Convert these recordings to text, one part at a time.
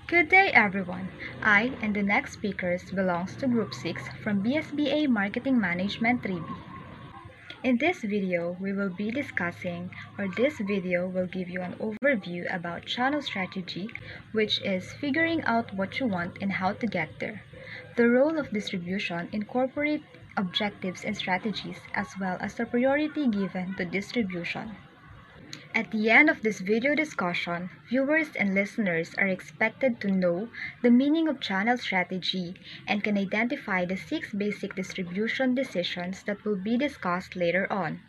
Good day, everyone. I and the next speakers belongs to Group 6 from BSBA Marketing Management 3B. In this video, we will be discussing, or this video will give you an overview about channel strategy, which is figuring out what you want and how to get there. The role of distribution in corporate objectives and strategies, as well as the priority given to distribution. At the end of this video discussion, viewers and listeners are expected to know the meaning of channel strategy and can identify the 6 basic distribution decisions that will be discussed later on.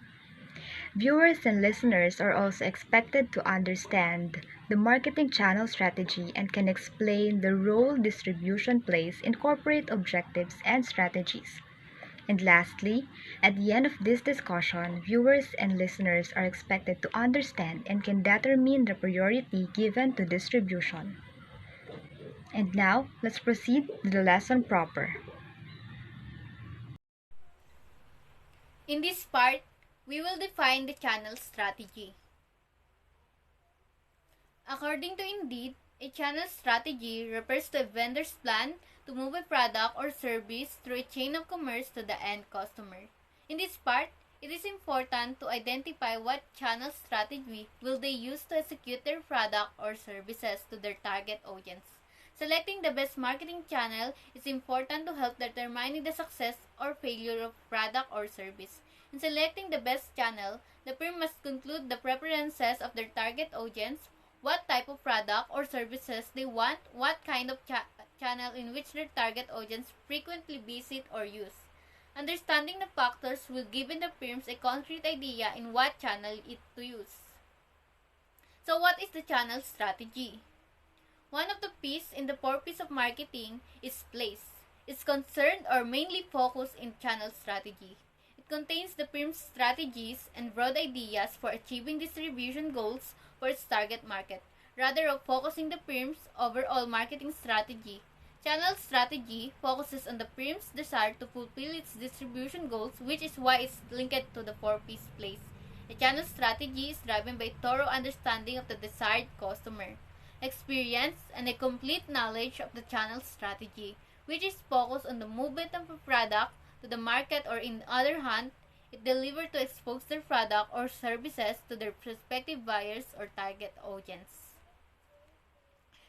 Viewers and listeners are also expected to understand the marketing channel strategy and can explain the role distribution plays in corporate objectives and strategies. And lastly, at the end of this discussion, viewers and listeners are expected to understand and can determine the priority given to distribution. And now, let's proceed to the lesson proper. In this part, we will define the channel strategy. According to Indeed, a channel strategy refers to a vendor's plan to move a product or service through a chain of commerce to the end customer. In this part, it is important to identify what channel strategy will they use to execute their product or services to their target audience. Selecting the best marketing channel is important to help determine the success or failure of product or service. In selecting the best channel, the firm must conclude the preferences of their target audience, what type of product or services they want, what kind of channel in which their target audience frequently visit or use. Understanding the factors will give the firms a concrete idea in what channel it to use. So what is the channel strategy? One of the P's in the 4 P's of marketing is place. It's concerned or mainly focused in channel strategy. It contains the firm's strategies and broad ideas for achieving distribution goals for its target market, rather of focusing the firm's overall marketing strategy. Channel strategy focuses on the firm's desire to fulfill its distribution goals, which is why it's linked to the 4 P's place. A channel strategy is driven by thorough understanding of the desired customer, experience, and a complete knowledge of the channel strategy, which is focused on the movement of a product to the market, or in the other hand, it delivered to expose their product or services to their prospective buyers or target audience.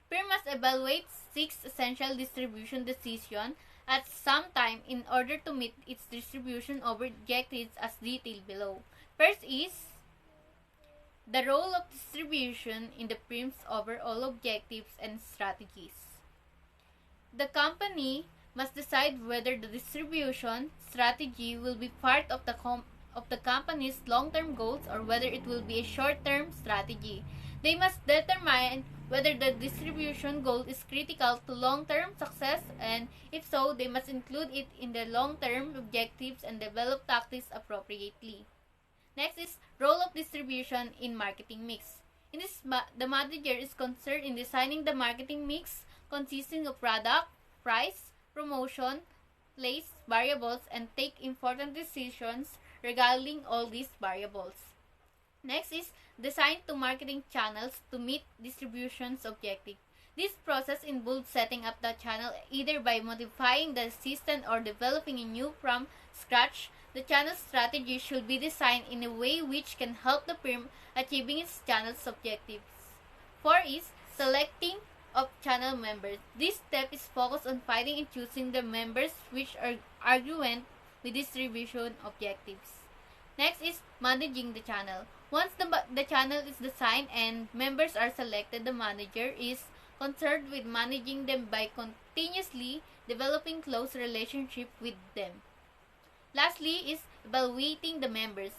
Firm must evaluate 6 essential distribution decisions at some time in order to meet its distribution objectives as detailed below. First is the role of distribution in the firm's overall objectives and strategies. The company must decide whether the distribution strategy will be part of the company's long-term goals or whether it will be a short-term strategy. They must determine whether the distribution goal is critical to long-term success, and if so, they must include it in their long-term objectives and develop tactics appropriately. Next is role of distribution in marketing mix. In this, the manager is concerned in designing the marketing mix consisting of product, price, promotion, place, variables, and take important decisions regarding all these variables. Next is design to marketing channels to meet distribution's objective. This process involves setting up the channel either by modifying the system or developing a new from scratch. The channel strategy should be designed in a way which can help the firm achieving its channel's objectives. 4 is selecting of channel members. This step is focused on finding and choosing the members which are congruent with distribution objectives. Next is managing the channel. Once the channel is designed and members are selected, the manager is concerned with managing them by continuously developing close relationship with them. Lastly is evaluating the members.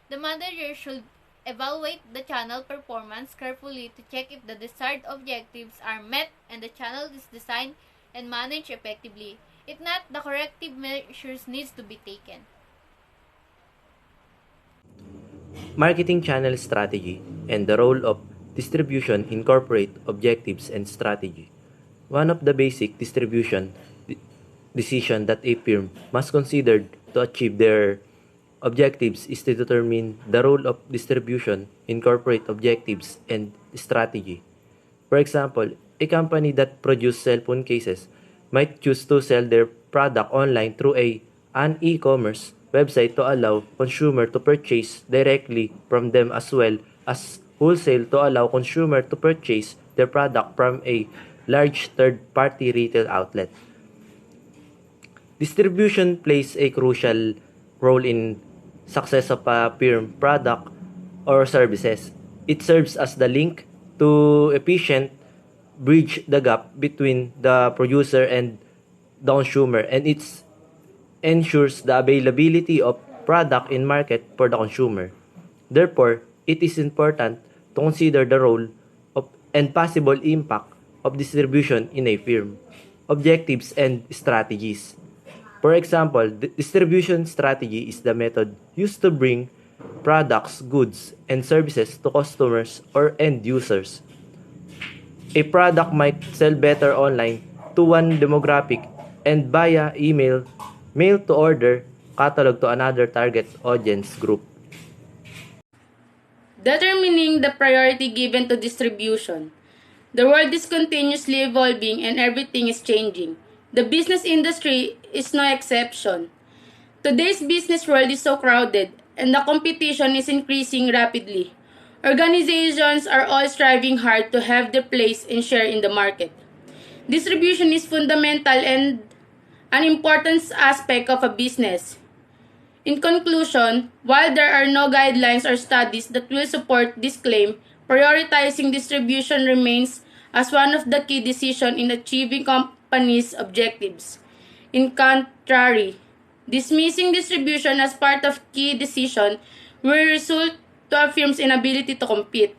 The manager should evaluate the channel performance carefully to check if the desired objectives are met and the channel is designed and managed effectively. If not, the corrective measures needs to be taken. Marketing channel strategy and the role of distribution in corporate objectives and strategy. One of the basic distribution decision that a firm must consider to achieve their objectives is to determine the role of distribution in corporate objectives and strategy. For example, a company that produces cell phone cases might choose to sell their product online through an e-commerce website to allow consumer to purchase directly from them, as well as wholesale to allow consumer to purchase their product from a large third-party retail outlet. Distribution plays a crucial role in success of a firm product or services. It serves as the link to efficient bridge the gap between the producer and the consumer, and it ensures the availability of product in market for the consumer. Therefore, it is important to consider the role of and possible impact of distribution in a firm, objectives and strategies. For example, the distribution strategy is the method used to bring products, goods, and services to customers or end users. A product might sell better online to one demographic and via email, mail to order, catalog to another target audience group. Determining the priority given to distribution. The world is continuously evolving and everything is changing. The business industry is no exception. Today's business world is so crowded and the competition is increasing rapidly. Organizations are all striving hard to have their place and share in the market. Distribution is fundamental and an important aspect of a business. In conclusion, while there are no guidelines or studies that will support this claim, prioritizing distribution remains as one of the key decisions in achieving companies' objectives. In contrary, dismissing distribution as part of key decision will result to a firm's inability to compete.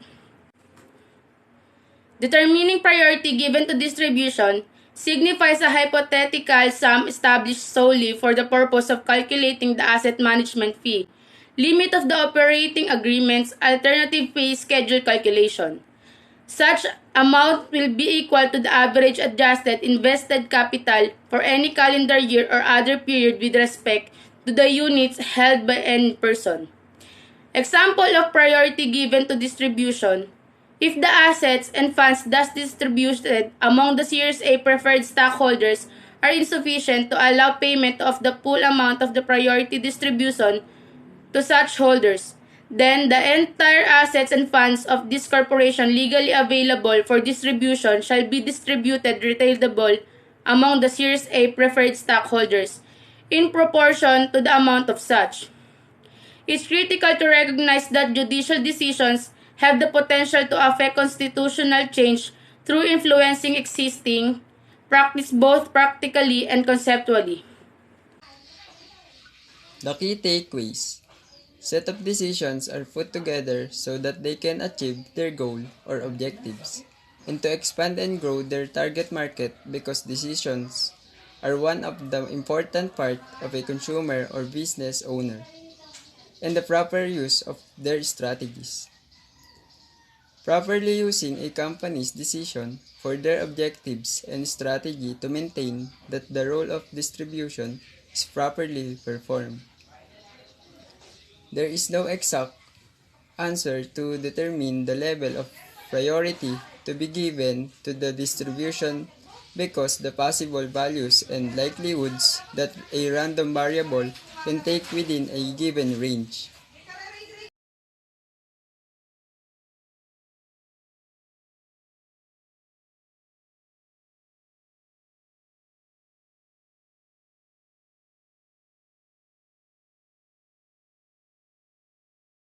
Determining priority given to distribution signifies a hypothetical sum established solely for the purpose of calculating the asset management fee, limit of the operating agreement's alternative fee schedule calculation. Such amount will be equal to the average adjusted invested capital for any calendar year or other period with respect to the units held by any person. Example of priority given to distribution: if the assets and funds thus distributed among the Series A preferred stockholders are insufficient to allow payment of the full amount of the priority distribution to such holders, then the entire assets and funds of this corporation legally available for distribution shall be distributed retailable among the Series A preferred stockholders in proportion to the amount of such. It's critical to recognize that judicial decisions have the potential to affect constitutional change through influencing existing practice both practically and conceptually. The key takeaways. Set of decisions are put together so that they can achieve their goal or objectives, and to expand and grow their target market, because decisions are one of the important part of a consumer or business owner, and the proper use of their strategies. Properly using a company's decision for their objectives and strategy to maintain that the role of distribution is properly performed. There is no exact answer to determine the level of priority to be given to the distribution, because the possible values and likelihoods that a random variable can take within a given range.